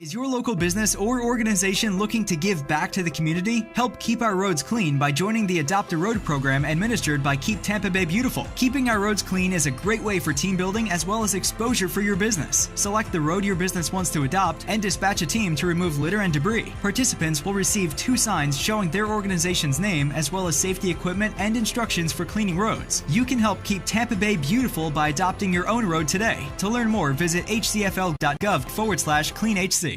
Is your local business or organization looking to give back to the community? Help keep our roads clean by joining the Adopt a Road program administered by Keep Tampa Bay Beautiful. Keeping our roads clean is a great way for team building as well as exposure for your business. Select the road your business wants to adopt and dispatch a team to remove litter and debris. Participants will receive 2 signs showing their organization's name as well as safety equipment and instructions for cleaning roads. You can help keep Tampa Bay beautiful by adopting your own road today. To learn more, visit hcfl.gov/cleanhc.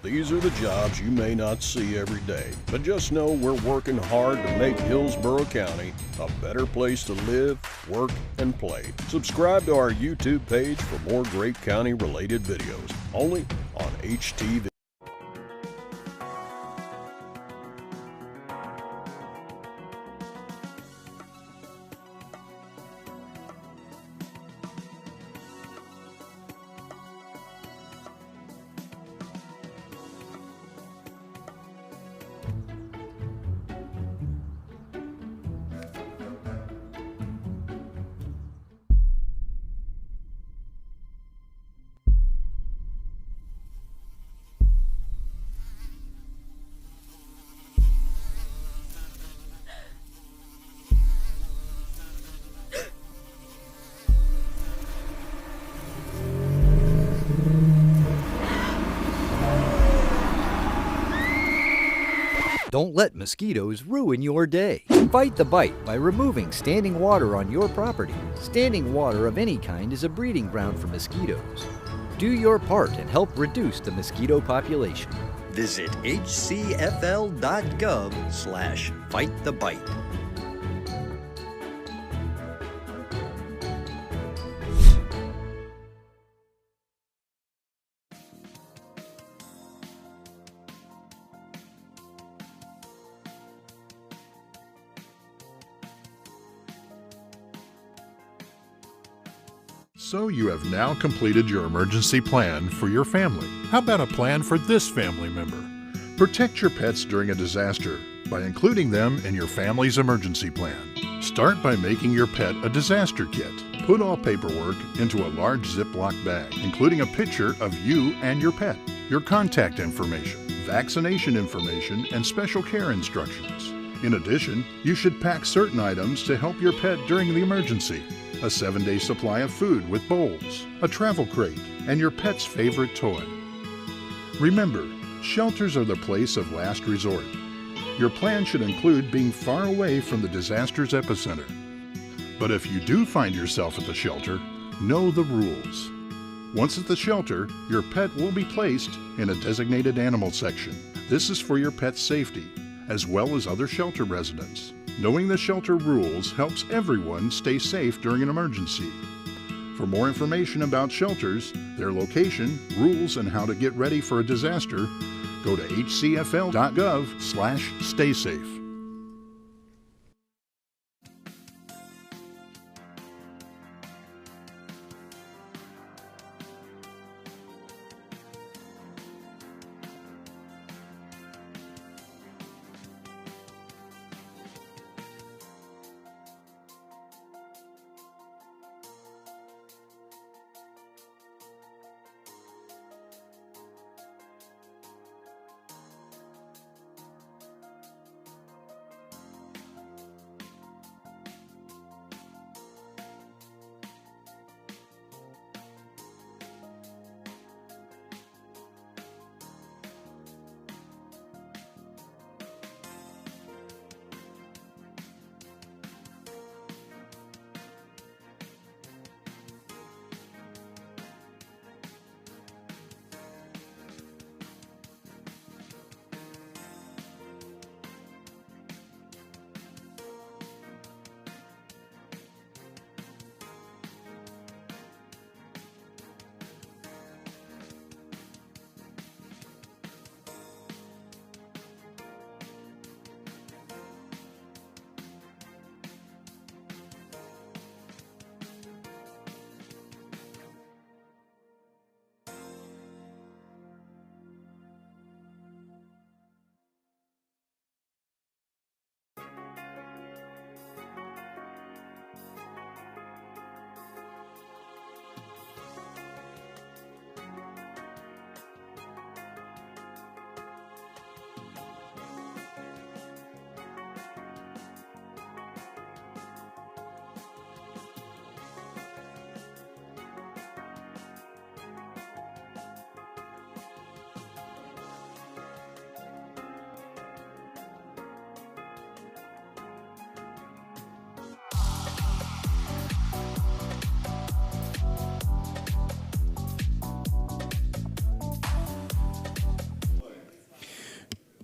These are the jobs you may not see every day, but just know we're working hard to make Hillsborough County a better place to live, work, and play. Subscribe to our YouTube page for more great county-related videos, only on HTV. Don't let mosquitoes ruin your day. Fight the bite by removing standing water on your property. Standing water of any kind is a breeding ground for mosquitoes. Do your part and help reduce the mosquito population. Visit hcfl.gov/fightthebite. So you have now completed your emergency plan for your family. How about a plan for this family member? Protect your pets during a disaster by including them in your family's emergency plan. Start by making your pet a disaster kit. Put all paperwork into a large Ziploc bag, including a picture of you and your pet, your contact information, vaccination information, and special care instructions. In addition, you should pack certain items to help your pet during the emergency. A 7-day supply of food with bowls, a travel crate, and your pet's favorite toy. Remember, shelters are the place of last resort. Your plan should include being far away from the disaster's epicenter. But if you do find yourself at the shelter, know the rules. Once at the shelter, your pet will be placed in a designated animal section. This is for your pet's safety, as well as other shelter residents. Knowing the shelter rules helps everyone stay safe during an emergency. For more information about shelters, their location, rules, and how to get ready for a disaster, go to hcfl.gov/staysafe.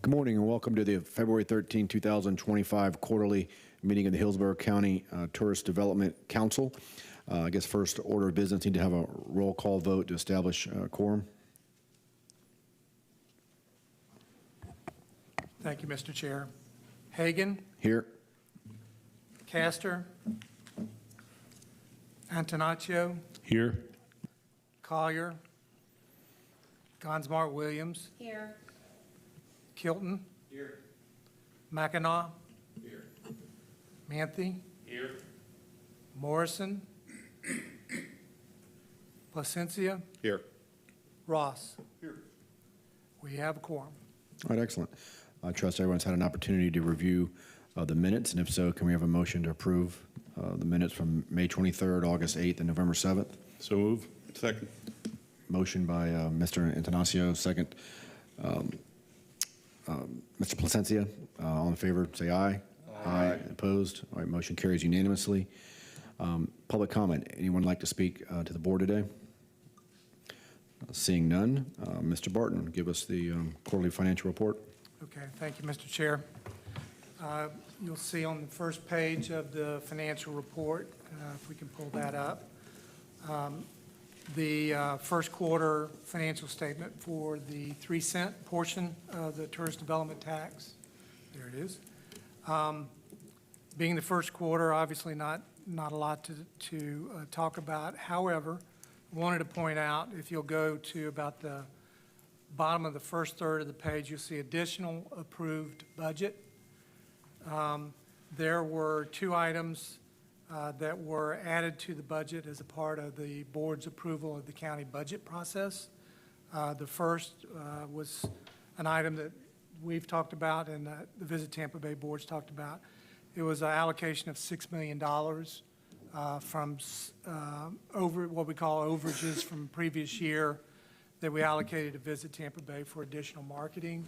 Good morning and welcome to the February 13, 2025 quarterly meeting of the Hillsborough County Tourist Development Council. I guess first order of business, need to have a roll call vote to establish quorum. Thank you, Mr. Chair. Hagan, Here. Castor, Antonaccio, Here. Collier, Gonsmart Williams, Here. Kilton, Here. Mackinac, Here. Manthe, Here. Morrison, Placencia, Here. Ross. Here. We have a quorum. All right, excellent. I trust everyone's had an opportunity to review the minutes, and if so, can we have a motion to approve the minutes from May 23rd, August 8th, and November 7th? So move. Second. Motion by Mr. Antonaccio, second. Mr. Placencia, all in favor, say aye. Aye. Opposed? All right, motion carries unanimously. Public comment. Anyone like to speak to the board today? Seeing none, Mr. Barton, give us the quarterly financial report. Okay, thank you, Mr. Chair. You'll see on the first page of the financial report, if we can pull that up, the first quarter financial statement for the 3-cent portion of the tourist development tax. There it is. Being the first quarter, obviously not a lot to talk about. However, I wanted to point out, if you'll go to about the bottom of the first third of the page, you'll see additional approved budget. There were 2 items that were added to the budget as a part of the board's approval of the county budget process. The first was an item that we've talked about and the Visit Tampa Bay board's talked about. It was an allocation of $6 million from over what we call overages from previous year that we allocated to Visit Tampa Bay for additional marketing.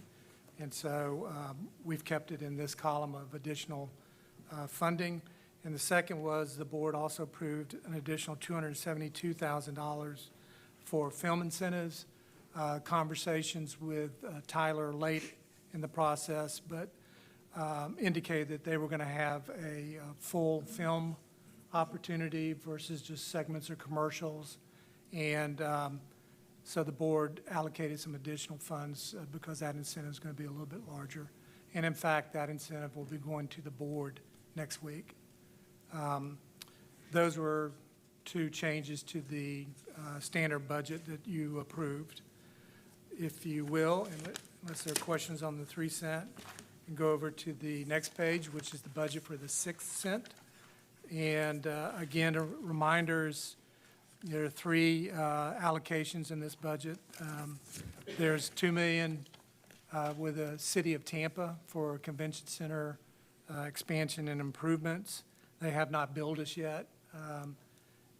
And so we've kept it in this column of additional funding. And the second was the board also approved an additional $272,000 for film incentives. Conversations with Tyler late in the process, but indicated that they were going to have a full film opportunity versus just segments or commercials. And so the board allocated some additional funds because that incentive is going to be a little bit larger. And in fact, that incentive will be going to the board next week. Those were 2 changes to the standard budget that you approved. If you will, unless there are questions on the 3 cent, and go over to the next page, which is the budget for the 6 cent. And again, reminders, there are 3 allocations in this budget. There's $2 million with the City of Tampa for a convention center expansion and improvements. They have not billed us yet.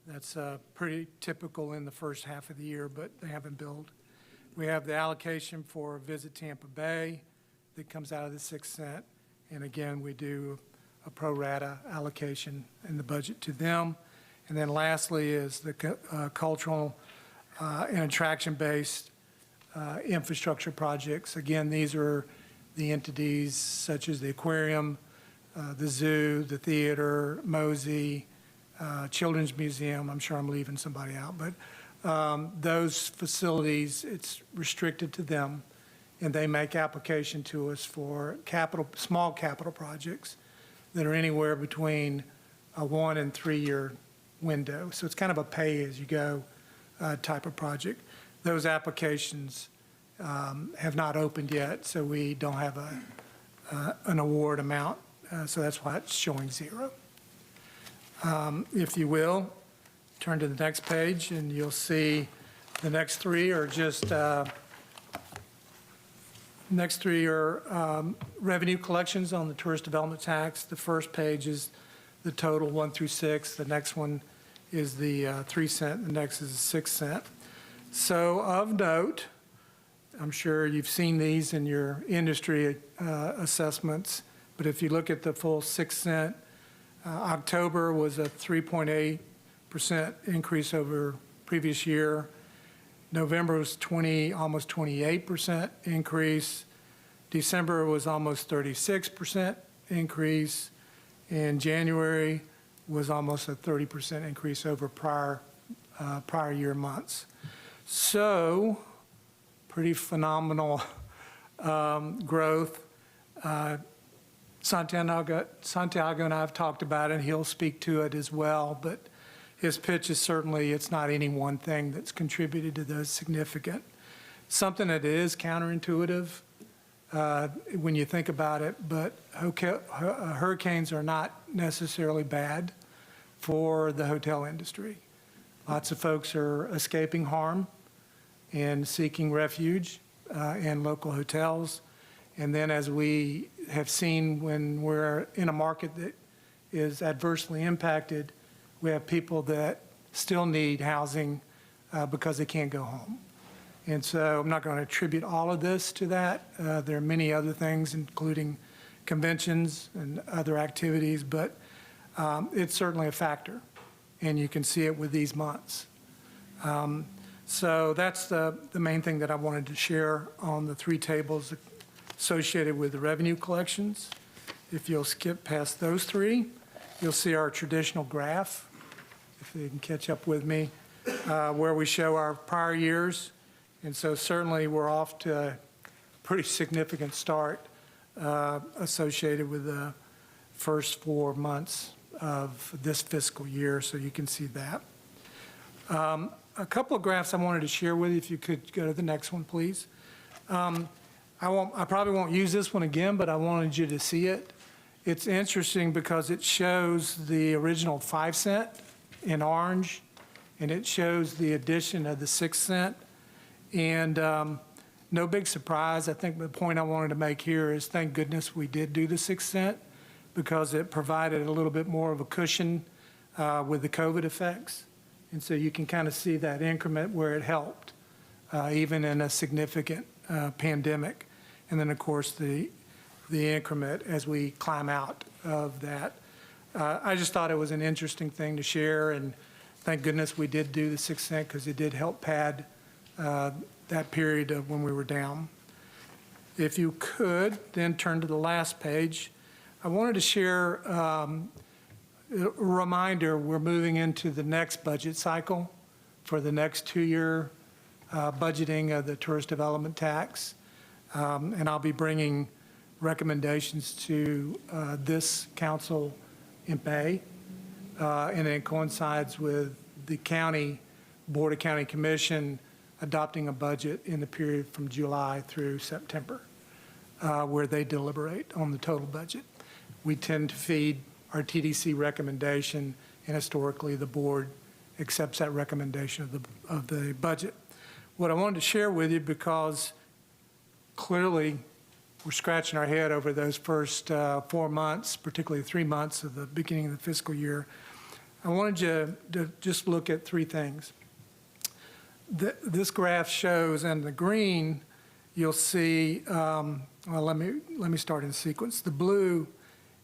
That's pretty typical in the first half of the year, but they haven't billed. We have the allocation for Visit Tampa Bay that comes out of the 6 cent. And again, we do a pro rata allocation in the budget to them. And then lastly is the cultural and attraction-based infrastructure projects. Again, these are the entities such as the aquarium, the zoo, the theater, Mosey, Children's Museum. I'm sure I'm leaving somebody out, but those facilities, it's restricted to them, and they make application to us for small capital projects that are anywhere between a 1 and 3 year window. So it's kind of a pay-as-you-go type of project. Those applications have not opened yet, so we don't have an award amount. So that's why it's showing 0. If you will, turn to the next page and you'll see the next 3 are just revenue collections on the tourist development tax. The first page is the total 1 through 6. The next one is the 3 cent. The next is the 6 cent. So of note, I'm sure you've seen these in your industry assessments, but if you look at the full 6 cent, October was a 3.8% increase over previous year. November was almost 28% increase. December was almost 36% increase. In January was almost a 30% increase over prior year months. So pretty phenomenal growth. Santiago and I have talked about it. He'll speak to it as well, but his pitch is certainly it's not any one thing that's contributed to those significant. Something that is counterintuitive when you think about it, but hurricanes are not necessarily bad for the hotel industry. Lots of folks are escaping harm and seeking refuge in local hotels. And then as we have seen when we're in a market that is adversely impacted, we have people that still need housing because they can't go home. And so I'm not going to attribute all of this to that. There are many other things, including conventions and other activities, but it's certainly a factor. And you can see it with these months. So that's the main thing that I wanted to share on the three tables associated with the revenue collections. If you'll skip past those three, you'll see our traditional graph, if you can catch up with me, where we show our prior years. And so certainly we're off to a pretty significant start associated with the first 4 months of this fiscal year, so you can see that. A couple of graphs I wanted to share with you, if you could go to the next one, please. I probably won't use this one again, but I wanted you to see it. It's interesting because it shows the original 5 cent in orange, and it shows the addition of the 6 cent. And no big surprise. I think the point I wanted to make here is thank goodness we did do the 6 cent because it provided a little bit more of a cushion with the COVID effects. And so you can kind of see that increment where it helped, even in a significant pandemic. And then, of course, the increment as we climb out of that. I just thought it was an interesting thing to share, and thank goodness we did do the 6 cent because it did help pad that period of when we were down. If you could, then turn to the last page. I wanted to share a reminder, we're moving into the next budget cycle for the next 2-year budgeting of the tourist development tax. And I'll be bringing recommendations to this council in May, and it coincides with the county Board of County Commission adopting a budget in the period from July through September, where they deliberate on the total budget. We tend to feed our TDC recommendation, and historically the board accepts that recommendation of the budget. What I wanted to share with you, because clearly we're scratching our head over those first 4 months, particularly 3 months of the beginning of the fiscal year, I wanted you to just look at 3 things. This graph shows in the green, you'll see, well, let me start in sequence. The blue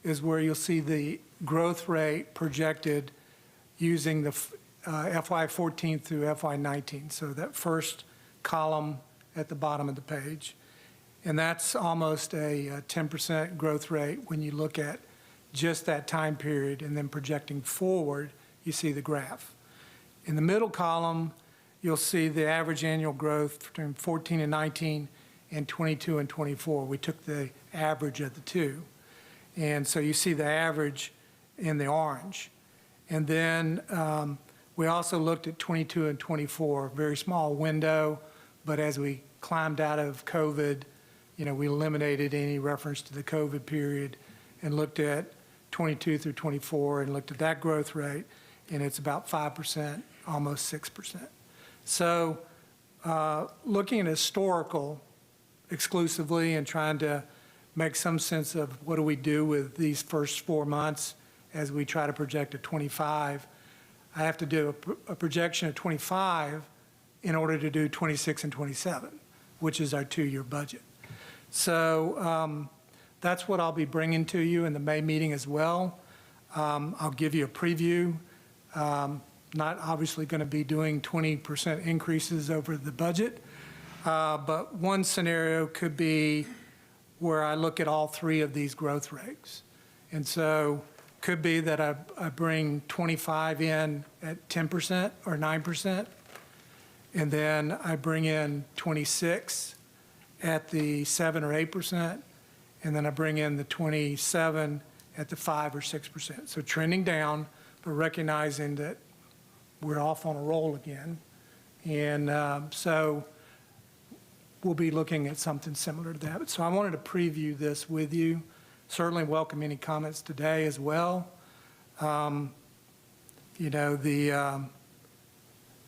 is where you'll see the growth rate projected using the FY14 through FY19. So that first column at the bottom of the page. And that's almost a 10% growth rate when you look at just that time period, and then projecting forward, you see the graph. In the middle column, you'll see the average annual growth between 14 and 19 and 22 and 24. We took the average of the two. And so you see the average in the orange. And then we also looked at 22 and 24, very small window, but as we climbed out of COVID, you know, we eliminated any reference to the COVID period and looked at 22 through 24 and looked at that growth rate, and it's about 5%, almost 6%. So looking at historical exclusively and trying to make some sense of what do we do with these first 4 months as we try to project a 25, I have to do a projection of 25 in order to do 26 and 27, which is our 2-year budget. So that's what I'll be bringing to you in the May meeting as well. I'll give you a preview. Not obviously going to be doing 20% increases over the budget, but one scenario could be where I look at all three of these growth rates. And so could be that I bring 25 in at 10% or 9%, and then I bring in 26 at the 7 or 8%, and then I bring in the 27 at the 5 or 6%. So trending down, but recognizing that we're off on a roll again. And so we'll be looking at something similar to that. So I wanted to preview this with you. Certainly welcome any comments today as well. You know,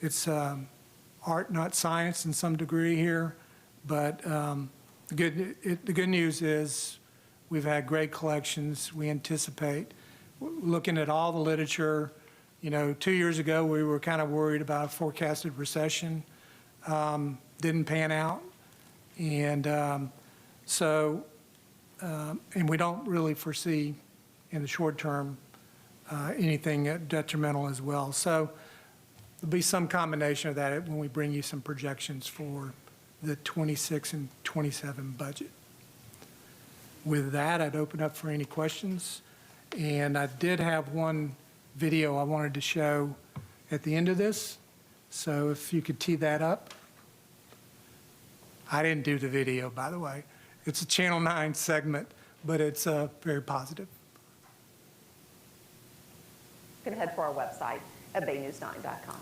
it's art, not science in some degree here, but the good news is we've had great collections. We anticipate, looking at all the literature, you know, 2 years ago we were kind of worried about a forecasted recession. Didn't pan out. And and we don't really foresee in the short term anything detrimental as well. So there'll be some combination of that when we bring you some projections for the 26 and 27 budget. With that, I'd open up for any questions. And I did have one video I wanted to show at the end of this. So if you could tee that up. I didn't do the video, by the way. It's a Channel 9 segment, but it's very positive. You can head for our website at baynews9.com.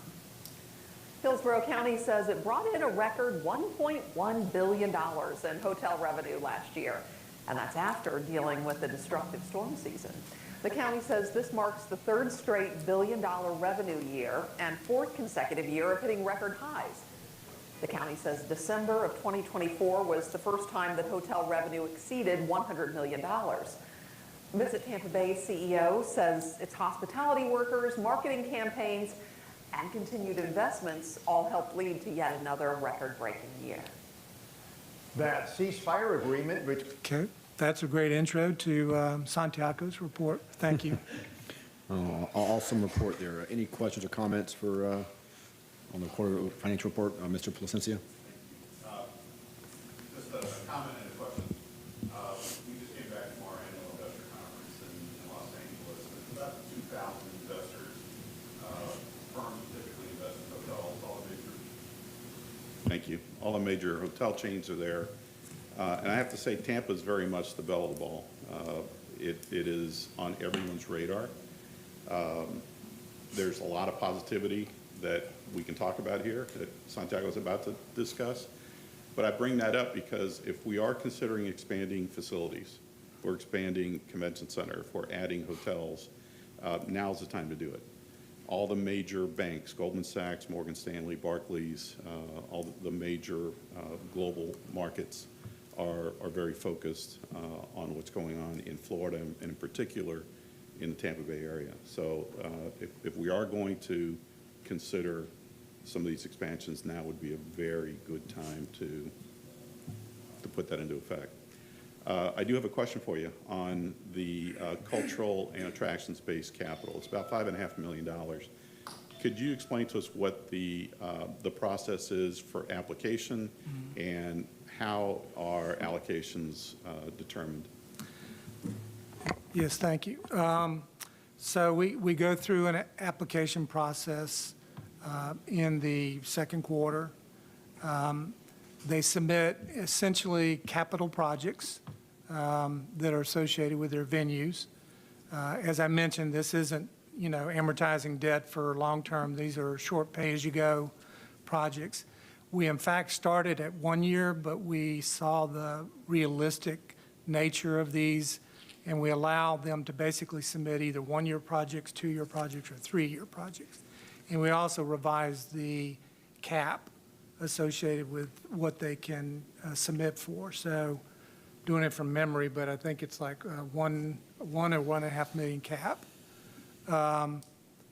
Hillsborough County says it brought in a record $1.1 billion in hotel revenue last year, and that's after dealing with the destructive storm season. The county says this marks the third straight billion-dollar revenue year and fourth consecutive year of hitting record highs. The county says December of 2024 was the first time that hotel revenue exceeded $100 million. Visit Tampa Bay CEO says its hospitality workers, marketing campaigns, and continued investments all helped lead to yet another record-breaking year. That ceasefire agreement, which... Okay, that's a great intro to Santiago's report. Thank you. Awesome report there. Any questions or comments for on the quarter financial report, Mr. Placencia? Just a comment and a question. We just came back from our annual investor conference in Los Angeles. There's about 2,000 investors. Firms typically invest in hotels. All the major, thank you. All the major hotel chains are there. And I have to say, Tampa is very much the belle of the ball. It is on everyone's radar. There's a lot of positivity that we can talk about here that Santiago's about to discuss. But I bring that up because if we are considering expanding facilities, if we're expanding convention center, if we're adding hotels, now's the time to do it. All the major banks, Goldman Sachs, Morgan Stanley, Barclays, all the major global markets are very focused on what's going on in Florida and in particular in the Tampa Bay area. So if we are going to consider some of these expansions, now would be a very good time to put that into effect. I do have a question for you on the cultural and attractions-based capital. It's about $5.5 million. Could you explain to us what the process is for application and how are allocations determined? Yes, thank you. So we go through an application process in the second quarter. They submit essentially capital projects that are associated with their venues. As I mentioned, this isn't, you know, amortizing debt for long term. These are short pay-as-you-go projects. We in fact started at 1 year, but we saw the realistic nature of these, and we allow them to basically submit either 1 year projects, 2 year projects, or 3 year projects. And we also revised the cap associated with what they can submit for. So doing it from memory, but I think it's like one or 1.5 million cap. I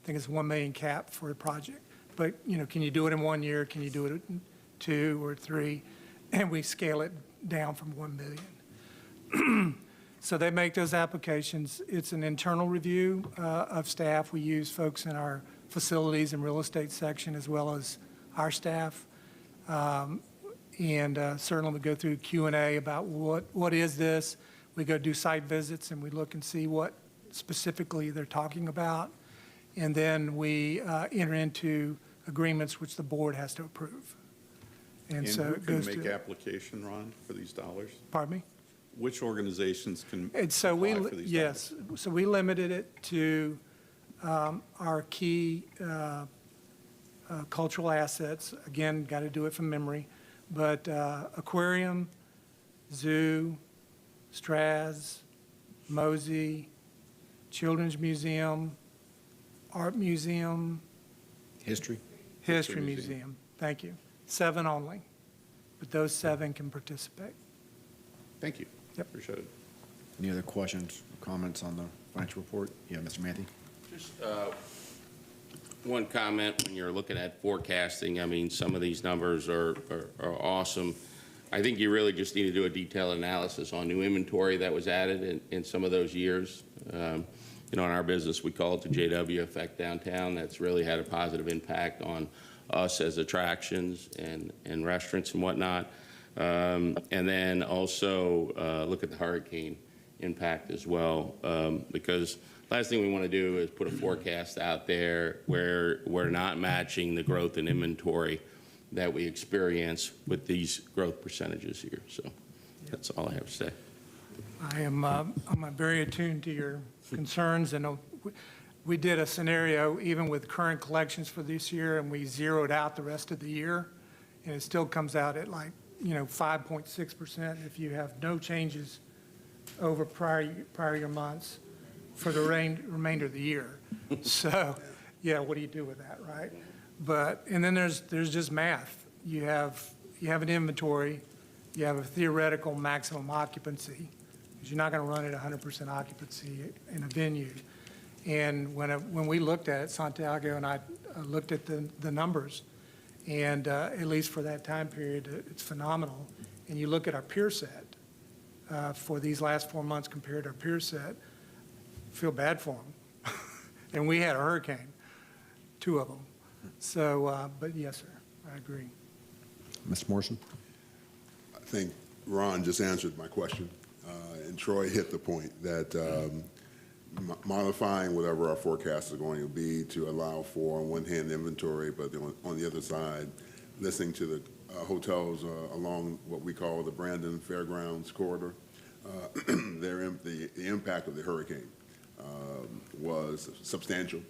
think it's 1 million cap for a project. But, you know, can you do it in 1 year? Can you do it in 2 or 3? And we scale it down from 1 million. So they make those applications. It's an internal review of staff. We use folks in our facilities and real estate section as well as our staff. And certainly we go through Q&A about what is this. We go do site visits and we look and see what specifically they're talking about. And then we enter into agreements which the board has to approve. And so who it can goes make to, application, Ron, for these dollars? pardon me? Which organizations can And so apply for these yes, dollars? so we limited it to our key cultural assets. Again, got to do it from memory, but aquarium, zoo, Straz, Mosey, Children's Museum, Art Museum, History? History Museum. Thank you. 7 only, but those 7 can participate. Thank you. Yep. Appreciate it. Any other questions, comments on the financial report? Yeah, Mr. Matthew? Just one comment when you're looking at forecasting. I mean, some of these numbers are awesome. I think you really just need to do a detailed analysis on new inventory that was added in some of those years. You know, in our business, we call it the JW effect downtown. That's really had a positive impact on us as attractions and restaurants and whatnot. And then also look at the hurricane impact as well, because last thing we want to do is put a forecast out there where we're not matching the growth in inventory that we experience with these growth percentages here. So that's all I have to say. I'm very attuned to your concerns, and we did a scenario even with current collections for this year, and we zeroed out the rest of the year, and it still comes out at like, 5.6% if you have no changes over prior year months for the remainder of the year. So, yeah, what do you do with that, right? But, and then there's just math. You have an inventory, you have a theoretical maximum occupancy, because you're not going to run at 100% occupancy in a venue. And when we looked at it, Santiago and I looked at the numbers, and at least for that time period, it's phenomenal. And you look at our peer set for these last 4 months compared to our peer set, feel bad for them. And we had a hurricane, 2 of them. So, but yes, sir, I agree. Mr. Morrison? I think Ron just answered my question, and Troy hit the point that modifying whatever our forecasts are going to be to allow for, on one hand, inventory, but on the other side, listening to the hotels along what we call the Brandon Fairgrounds corridor, the impact of the hurricane was substantial.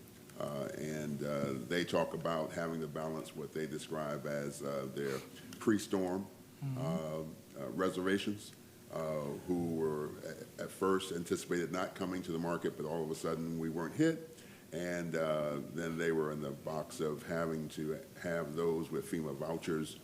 And they talk about having to balance what they describe as their pre-storm reservations, who were at first anticipated not coming to the market, but all of a sudden we weren't hit. And then they were in the box of having to have those with FEMA vouchers,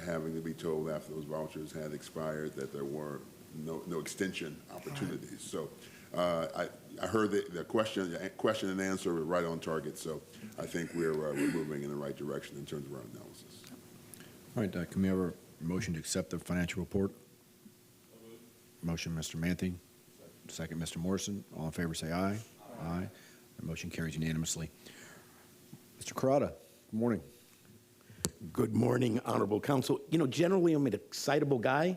having to be told after those vouchers had expired that there were no extension opportunities. So I heard the question and answer were right on target. So I think we're moving in the right direction in terms of our analysis. All right, can we have a motion to accept the financial report? Motion, Mr. Manthe. Second, Mr. Morrison. All in favor, say aye. Aye. The motion carries unanimously. Mr. Carrata, good morning. Good morning, Honorable Council. You know, generally I'm an excitable guy,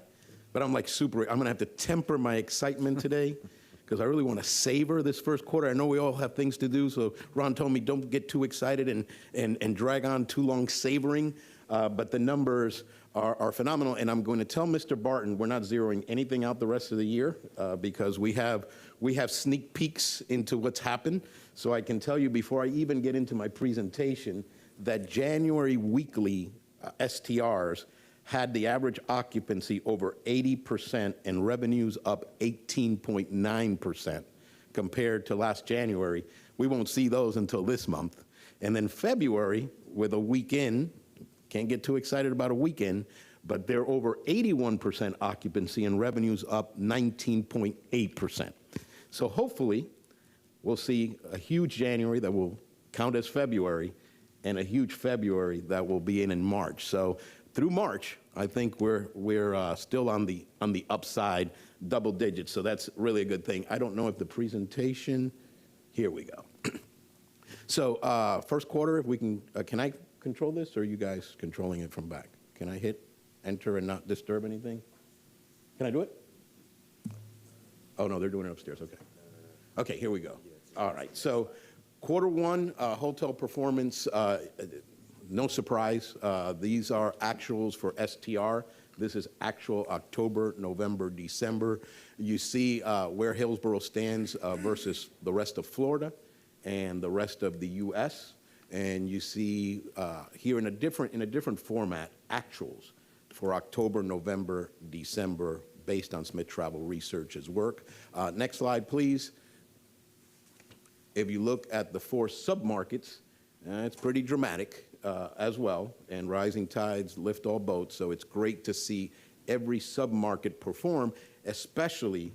but I'm like I'm going to have to temper my excitement today because I really want to savor this first quarter. I know we all have things to do, so Ron told me don't get too excited and drag on too long savoring, but the numbers are phenomenal, and I'm going to tell Mr. Barton we're not zeroing anything out the rest of the year because we have sneak peeks into what's happened. So I can tell you before I even get into my presentation that January weekly STRs had the average occupancy over 80% and revenues up 18.9% compared to last January. We won't see those until this month. And then February, with a weekend, can't get too excited about a weekend, but they're over 81% occupancy and revenues up 19.8%. So hopefully we'll see a huge January that will count as February and a huge February that will be in March. So through March, I think we're still on the upside, double digits. So that's really a good thing. I don't know if the presentation, here we go. So first quarter, if we can I control this, or are you guys controlling it from back? Can I hit enter and not disturb anything? Can I do it? Oh, no, they're doing it upstairs. Okay. Okay, here we go. All right. So quarter one, hotel performance, no surprise. These are actuals for STR. This is actual October, November, December. You see where Hillsborough stands versus the rest of Florida and the rest of the U.S. And you see here in a different format, actuals for October, November, December, based on Smith Travel Research's work. Next slide, please. If you look at the 4 submarkets, it's pretty dramatic as well, and rising tides lift all boats, so it's great to see every submarket perform, especially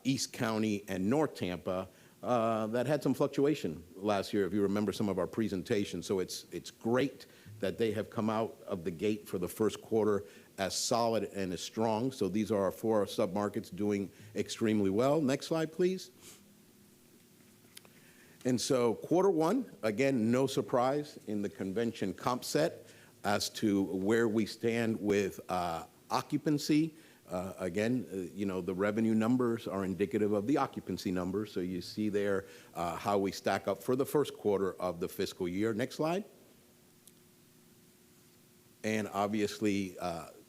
East County and North Tampa, that had some fluctuation last year, if you remember some of our presentations. So it's great that they have come out of the gate for the first quarter as solid and as strong. So these are our 4 submarkets doing extremely well. Next slide, please. And so quarter one, again, no surprise in the convention comp set as to where we stand with occupancy. Again, you know, the revenue numbers are indicative of the occupancy numbers. So you see there how we stack up for the first quarter of the fiscal year. Next slide. And obviously,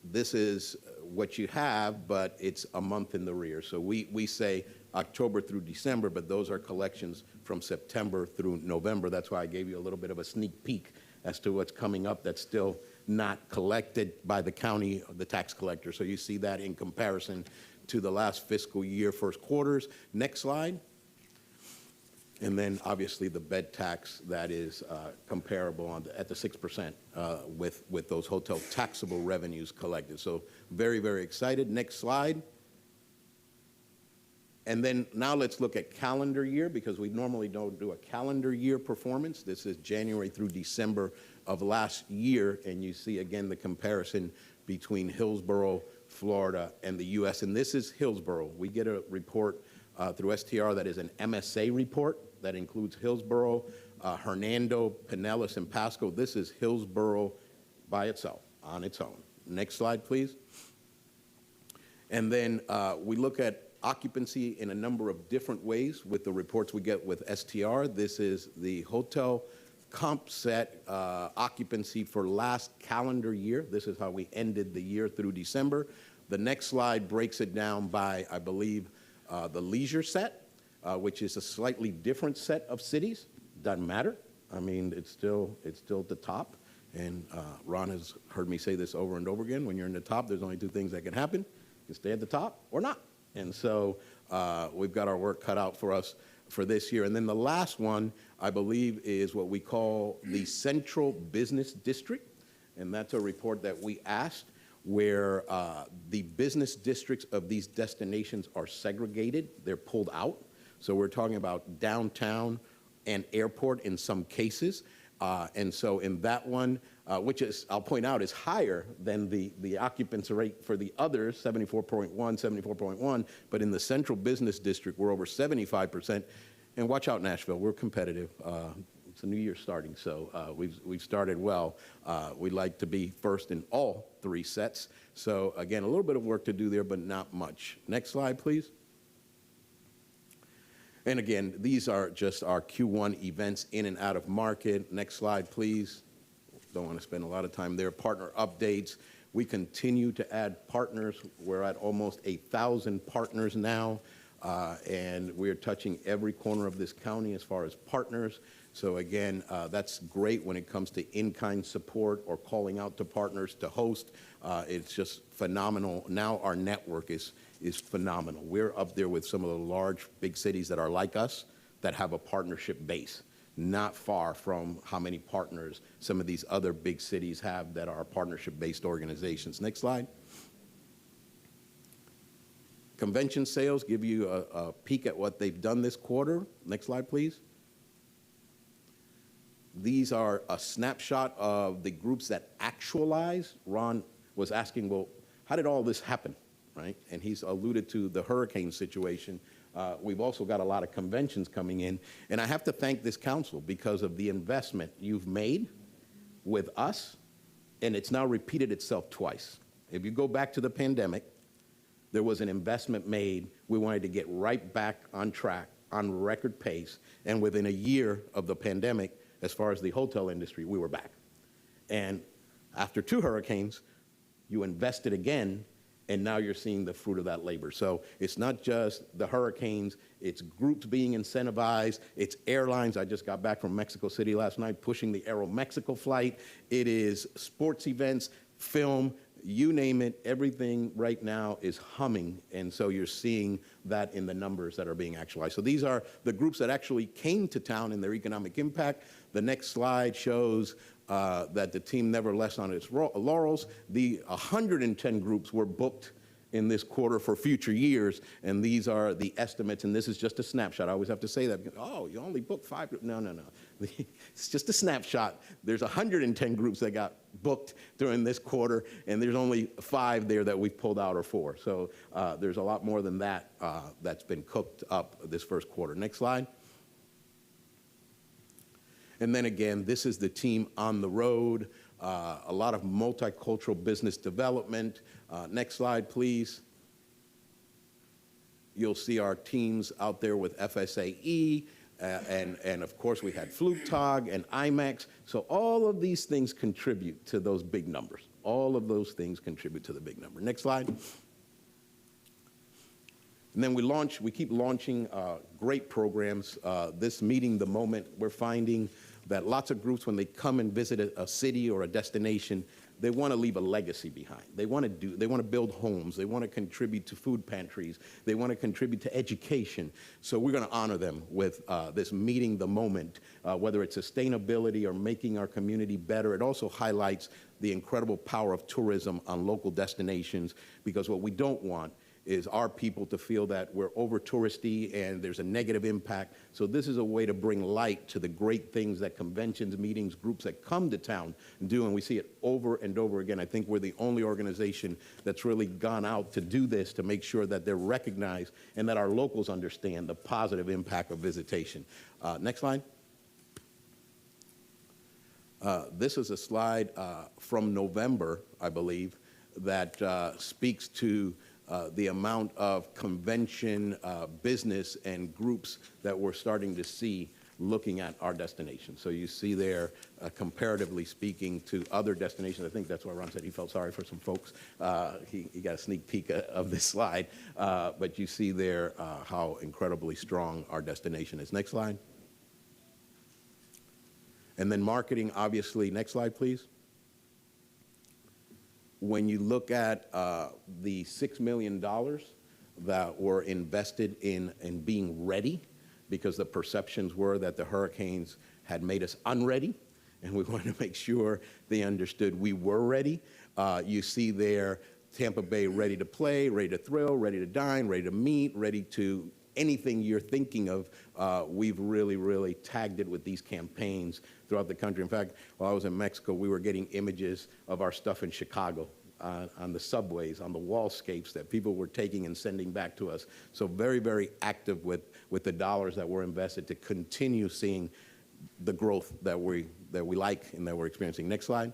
this is what you have, but it's a month in the rear. So we say October through December, but those are collections from September through November. That's why I gave you a little bit of a sneak peek as to what's coming up that's still not collected by the county, the tax collector. So you see that in comparison to the last fiscal year first quarters. Next slide. And then obviously the bed tax that is comparable at the 6% with those hotel taxable revenues collected. So very, very excited. Next slide. And then now let's look at calendar year, because we normally don't do a calendar year performance. This is January through December of last year, and you see again the comparison between Hillsborough, Florida, and the U.S. And this is Hillsborough. We get a report through STR that is an MSA report that includes Hillsborough, Hernando, Pinellas, and Pasco. This is Hillsborough by itself, on its own. Next slide, please. And then we look at occupancy in a number of different ways with the reports we get with STR. This is the hotel comp set occupancy for last calendar year. This is how we ended the year through December. The next slide breaks it down by, I believe, the leisure set, which is a slightly different set of cities. Doesn't matter. I mean, it's still at the top. And Ron has heard me say this over and over again. When you're in the top, there's only 2 things that can happen. You can stay at the top or not. And so we've got our work cut out for us for this year. And then the last one, I believe, is what we call the Central Business District. And that's a report that we asked where the business districts of these destinations are segregated. They're pulled out. So we're talking about downtown and airport in some cases. And so in that one, which is, I'll point out, is higher than the occupancy rate for the others, 74.1, 74.1, but in the Central Business District, we're over 75%. And watch out, Nashville, we're competitive. It's a new year starting, so we've started well. We'd like to be first in all 3 sets. So again, a little bit of work to do there, but not much. Next slide, please. And again, these are just our Q1 events in and out of market. Next slide, please. Don't want to spend a lot of time there. Partner updates. We continue to add partners. We're at almost 1,000 partners now, and we're touching every corner of this county as far as partners. So again, that's great when it comes to in-kind support or calling out to partners to host. It's just phenomenal. Now our network is phenomenal. We're up there with some of the large, big cities that are like us that have a partnership base, not far from how many partners some of these other big cities have that are partnership-based organizations. Next slide. Convention sales give you a peek at what they've done this quarter. Next slide, please. These are a snapshot of the groups that actualize. Ron was asking, well, how did all this happen, right? And he's alluded to the hurricane situation. We've also got a lot of conventions coming in. And I have to thank this council because of the investment you've made with us, and it's now repeated itself twice. If you go back to the pandemic, there was an investment made. We wanted to get right back on track, on record pace, and within a year of the pandemic, as far as the hotel industry, we were back. And after 2 hurricanes, you invested again, and now you're seeing the fruit of that labor. So it's not just the hurricanes, it's groups being incentivized, it's airlines. I just got back from Mexico City last night pushing the Aero-Mexico flight. It is sports events, film, you name it, everything right now is humming, and so you're seeing that in the numbers that are being actualized. So these are the groups that actually came to town and their economic impact. The next slide shows that the team never rests on its laurels. The 110 groups were booked in this quarter for future years, and these are the estimates, and this is just a snapshot. I always have to say that, because, oh, you only booked 5. No, no, no. It's just a snapshot. There's 110 groups that got booked during this quarter, and there's only 5 there that we've pulled out, or 4. So there's a lot more than that that's been cooked up this first quarter. Next slide. And then again, this is the team on the road, a lot of multicultural business development. Next slide, please. You'll see our teams out there with FSAE, and of course we had Flugtag and IMAX. So all of these things contribute to those big numbers. All of those things contribute to the big number. Next slide. And then we keep launching great programs. This meeting the moment, we're finding that lots of groups, when they come and visit a city or a destination, they want to leave a legacy behind. They want to build homes. They want to contribute to food pantries. They want to contribute to education. So we're going to honor them with this meeting the moment, whether it's sustainability or making our community better. It also highlights the incredible power of tourism on local destinations, because what we don't want is our people to feel that we're over touristy and there's a negative impact. So this is a way to bring light to the great things that conventions, meetings, groups that come to town do, and we see it over and over again. I think we're the only organization that's really gone out to do this, to make sure that they're recognized and that our locals understand the positive impact of visitation. Next slide. This is a slide from November, I believe, that speaks to the amount of convention, business, and groups that we're starting to see looking at our destination. So you see there, comparatively speaking to other destinations, I think that's why Ron said he felt sorry for some folks. He got a sneak peek of this slide, but you see there how incredibly strong our destination is. Next slide. And then marketing, obviously. Next slide, please. When you look at the $6 million that were invested in being ready, because the perceptions were that the hurricanes had made us unready, and we wanted to make sure they understood we were ready. You see there Tampa Bay ready to play, ready to thrill, ready to dine, ready to meet, ready to anything you're thinking of. We've really, really tagged it with these campaigns throughout the country. In fact, while I was in Mexico, we were getting images of our stuff in Chicago on the subways, on the wallscapes that people were taking and sending back to us. So very, very active with the dollars that were invested to continue seeing the growth that we like and that we're experiencing. Next slide.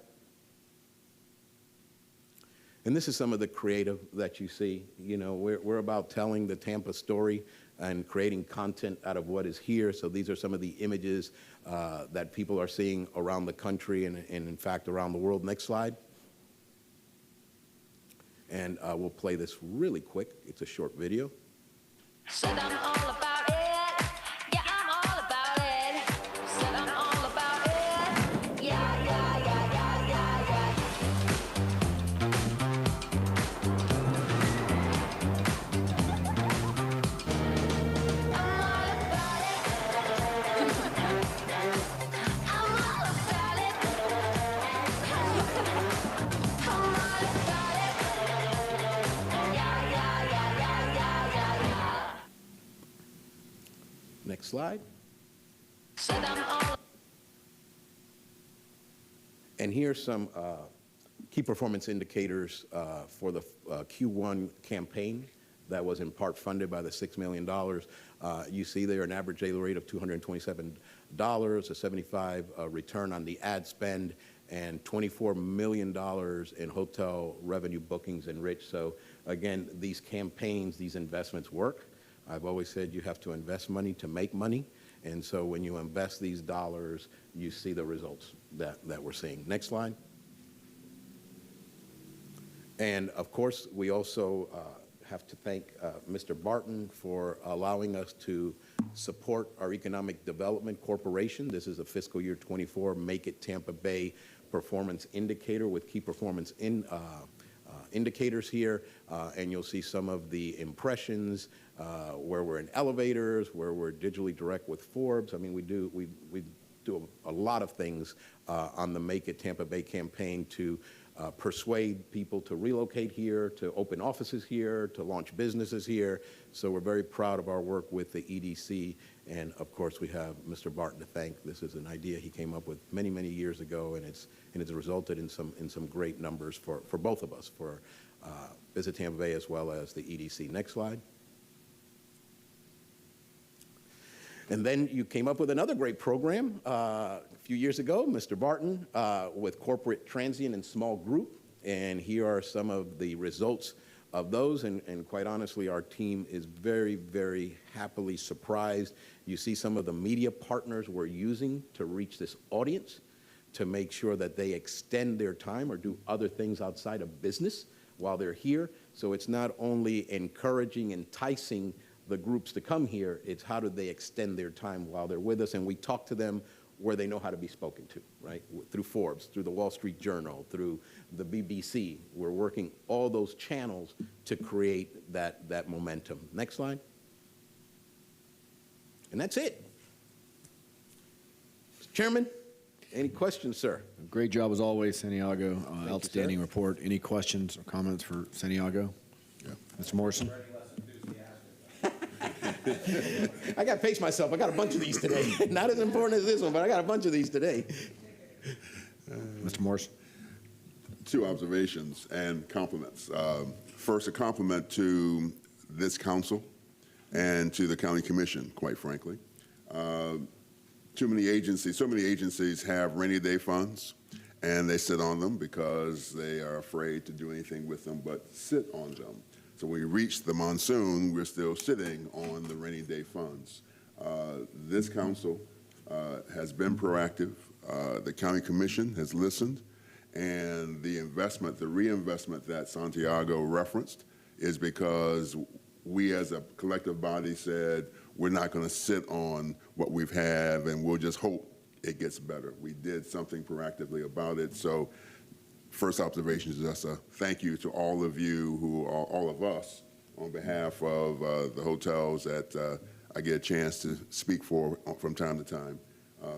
And this is some of the creative that you see. You know, we're about telling the Tampa story and creating content out of what is here. So these are some of the images that people are seeing around the country and in fact around the world. Next slide. And we'll play this really quick. It's a short video. Said I'm all about it. Yeah, I'm all about it. Said I'm all about it. Yeah, yeah, yeah, yeah, yeah, yeah. I'm all about it. I'm all about it. I'm all about it. Yeah, yeah, yeah, yeah, yeah, yeah, yeah. Next slide. Said I'm all. And here's some key performance indicators for the Q1 campaign that was in part funded by the $6 million. You see there an average daily rate of $227, a 75 return on the ad spend, and $24 million in hotel revenue bookings and rich. So again, these campaigns, these investments work. I've always said you have to invest money to make money. And so when you invest these dollars, you see the results that we're seeing. Next slide. And of course, we also have to thank Mr. Barton for allowing us to support our Economic Development Corporation. This is a fiscal year 24 Make It Tampa Bay performance indicator with key performance indicators here, and you'll see some of the impressions where we're in elevators, where we're digitally direct with Forbes. I mean, we do a lot of things on the Make It Tampa Bay campaign to persuade people to relocate here, to open offices here, to launch businesses here. So we're very proud of our work with the EDC. And of course, we have Mr. Barton to thank. This is an idea he came up with many, many years ago, and it's resulted in some great numbers for both of us, for Visit Tampa Bay as well as the EDC. Next slide. And then you came up with another great program a few years ago, Mr. Barton, with corporate transient and small group. And here are some of the results of those. And quite honestly, our team is very, very happily surprised. You see some of the media partners we're using to reach this audience, to make sure that they extend their time or do other things outside of business while they're here. So it's not only encouraging, enticing the groups to come here, it's how do they extend their time while they're with us, and we talk to them where they know how to be spoken to, right? Through Forbes, through the Wall Street Journal, through the BBC. We're working all those channels to create that momentum. Next slide. And that's it. Mr. Chairman, any questions, sir? Great job as always, Santiago. Outstanding sir. report. Any questions or comments for Santiago? Yeah. Mr. Morrison? I got to pace myself. I got a bunch of these today. Not as important as this one, but I got a bunch of these today. Mr. Morrison? Two observations and compliments. First, a compliment to this council and to the county commission, quite frankly. So many agencies have rainy day funds, and they sit on them because they are afraid to do anything with them but sit on them. So when we reach the monsoon, we're still sitting on the rainy day funds. This council has been proactive. The county commission has listened, and the reinvestment that Santiago referenced is because we as a collective body said we're not going to sit on what we've had and we'll just hope it gets better. We did something proactively about it. So first observation is just a thank you to all of you, all of us, on behalf of the hotels that I get a chance to speak for from time to time,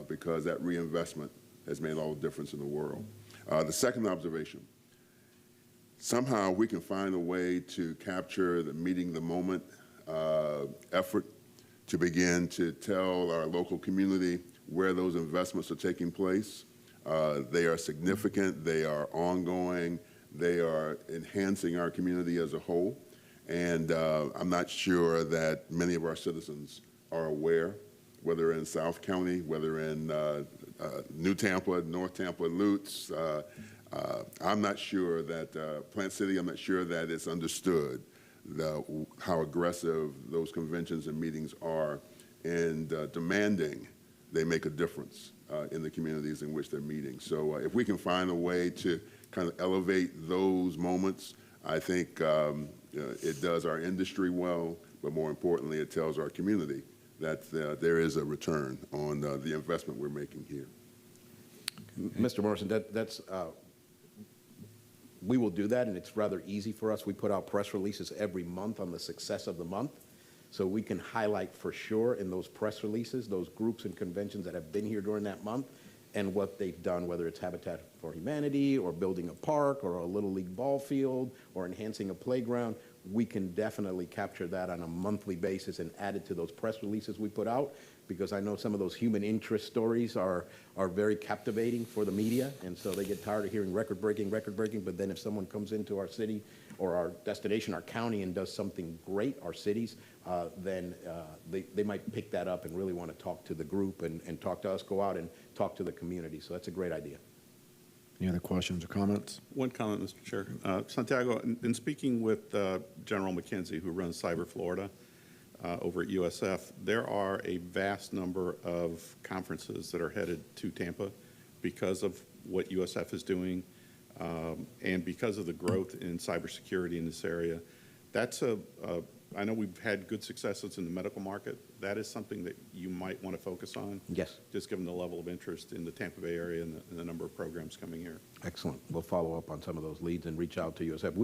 because that reinvestment has made all the difference in the world. The second observation, somehow we can find a way to capture the meeting the moment effort to begin to tell our local community where those investments are taking place. They are significant, they are ongoing, they are enhancing our community as a whole, and I'm not sure that many of our citizens are aware, whether in South County, whether in New Tampa, North Tampa, Lutz. I'm not sure that Plant City, I'm not sure that it's understood how aggressive those conventions and meetings are in demanding they make a difference in the communities in which they're meeting. So if we can find a way to kind of elevate those moments, I think it does our industry well, but more importantly, it tells our community that there is a return on the investment we're making here. Mr. Morrison, we will do that, and it's rather easy for us. We put out press releases every month on the success of the month. So we can highlight for sure in those press releases, those groups and conventions that have been here during that month and what they've done, whether it's Habitat for Humanity or building a park or a Little League ball field or enhancing a playground. We can definitely capture that on a monthly basis and add it to those press releases we put out, because I know some of those human interest stories are very captivating for the media, and so they get tired of hearing record-breaking, but then if someone comes into our city or our destination, our county, and does something great, our cities, then they might pick that up and really want to talk to the group and talk to us, go out and talk to the community. So that's a great idea. Any other questions or comments? One comment, Mr. Chair. Santiago, in speaking with General McKenzie, who runs Cyber Florida over at USF, there are a vast number of conferences that are headed to Tampa because of what USF is doing and because of the growth in cybersecurity in this area. That's I know we've had good successes in the medical market. That is something that you might want to focus on. Yes. Just given the level of interest in the Tampa Bay area and the number of programs coming here. Excellent. We'll follow up on some of those leads and reach out to USF.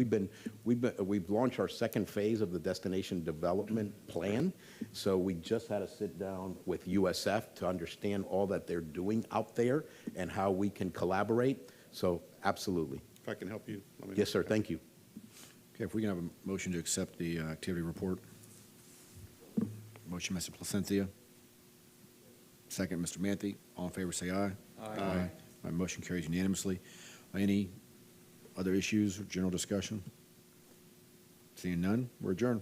We've launched our second phase of the destination development plan. So we just had to sit down with USF to understand all that they're doing out there and how we can collaborate. So absolutely. If I can help you, let me know. Yes, sir. Thank you. Okay, if we can have a motion to accept the activity report. Motion, Mr. Placencia. Second, Mr. Manthe. All in favor, say aye. Aye. My motion carries unanimously. Any other issues or general discussion? Seeing none, we're adjourned.